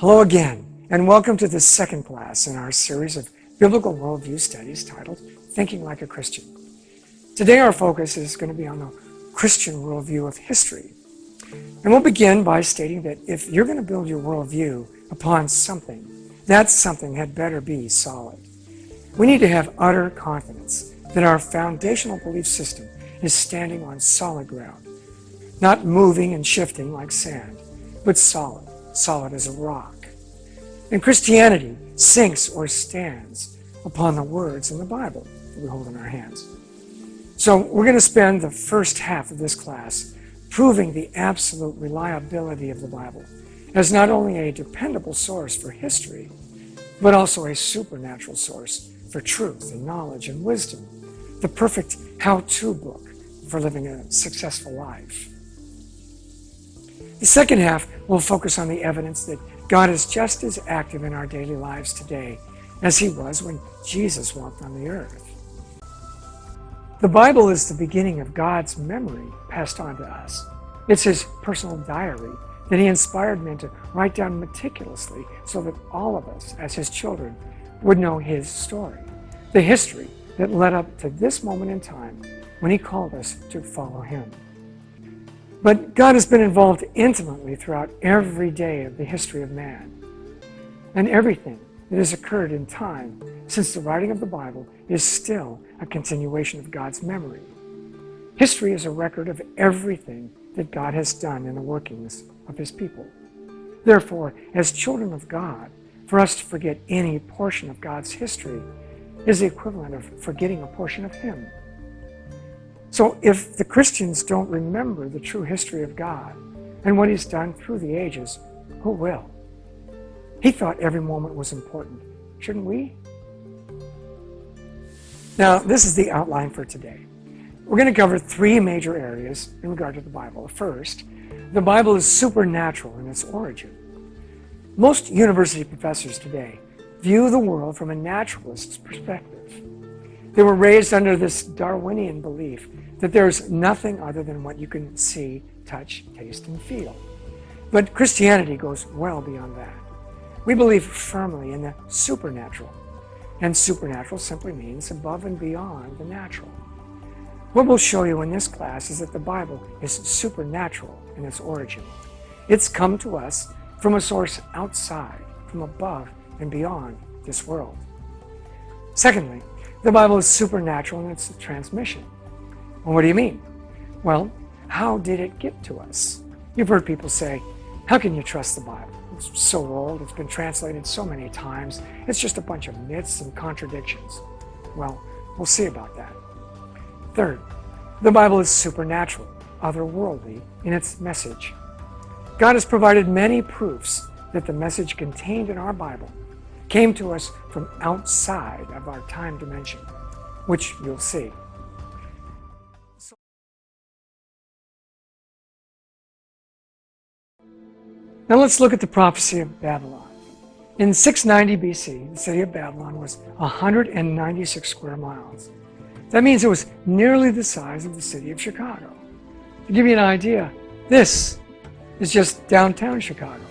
Hello again, and welcome to the second class in our series of biblical worldview studies titled Thinking Like a Christian. Today our focus is going to be on the Christian worldview of history. And we'll begin by stating that if you're going to build your worldview upon something, that something had better be solid. We need to have utter confidence that our foundational belief system is standing on solid ground, not moving and shifting like sand, but solid as a rock. And Christianity sinks or stands upon the words in the Bible that we hold in our hands. So we're going to spend the first half of this class proving the absolute reliability of the Bible as not only a dependable source for history, but also a supernatural source for truth and knowledge and wisdom, the perfect how-to book for living a successful life. The second half will focus on the evidence that God is just as active in our daily lives today as he was when Jesus walked on the earth. The Bible is the beginning of God's memory passed on to us. It's his personal diary that he inspired men to write down meticulously so that all of us, as his children, would know his story, the history that led up to this moment in time when he called us to follow him. But God has been involved intimately throughout every day of the history of man. And everything that has occurred in time since the writing of the Bible is still a continuation of God's memory. History is a record of everything that God has done in the workings of his people. Therefore, as children of God, for us to forget any portion of God's history is the equivalent of forgetting a portion of him. So if the Christians don't remember the true history of God and what he's done through the ages, who will? He thought every moment was important. Shouldn't we? Now, this is the outline for today. We're going to cover three major areas in regard to the Bible. First, the Bible is supernatural in its origin. Most university professors today view the world from a naturalist's perspective. They were raised under this Darwinian belief that there's nothing other than what you can see, touch, taste, and feel. But Christianity goes well beyond that. We believe firmly in the supernatural, and supernatural simply means above and beyond the natural. What we'll show you in this class is that the Bible is supernatural in its origin. It's come to us from a source outside, from above and beyond this world. Secondly, the Bible is supernatural in its transmission. Well, what do you mean? Well, how did it get to us? You've heard people say, how can you trust the Bible? It's so old, it's been translated so many times, it's just a bunch of myths and contradictions. Well, we'll see about that. Third, the Bible is supernatural, otherworldly in its message. God has provided many proofs that the message contained in our Bible came to us from outside of our time dimension, which you'll see. Now let's look at the prophecy of Babylon. In 690 BC, the city of Babylon was 196 square miles. That means it was nearly the size of the city of Chicago. To give you an idea, this is just downtown Chicago.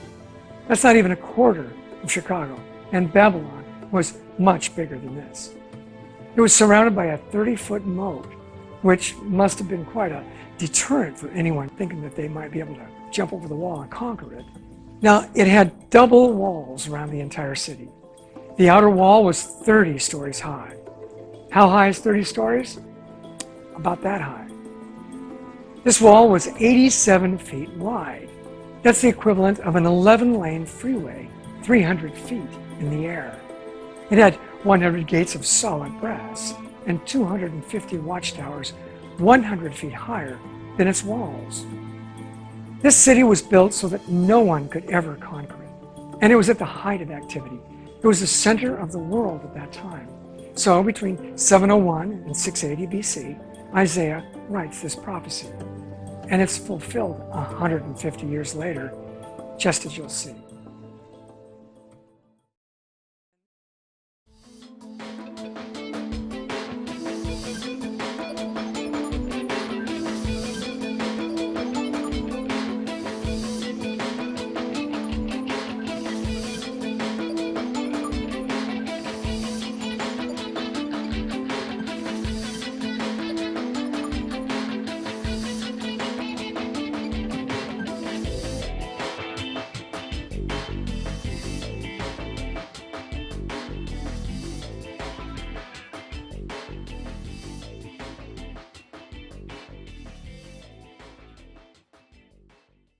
That's not even a quarter of Chicago, and Babylon was much bigger than this. It was surrounded by a 30-foot moat, which must have been quite a deterrent for anyone thinking that they might be able to jump over the wall and conquer it. Now, it had double walls around the entire city. The outer wall was 30 stories high. How high is 30 stories? About that high. This wall was 87 feet wide. That's the equivalent of an 11-lane freeway, 300 feet in the air. It had 100 gates of solid brass and 250 watchtowers 100 feet higher than its walls. This city was built so that no one could ever conquer it, and it was at the height of activity. It was the center of the world at that time. So between 701 and 680 BC, Isaiah writes this prophecy, and it's fulfilled 150 years later, just as you'll see.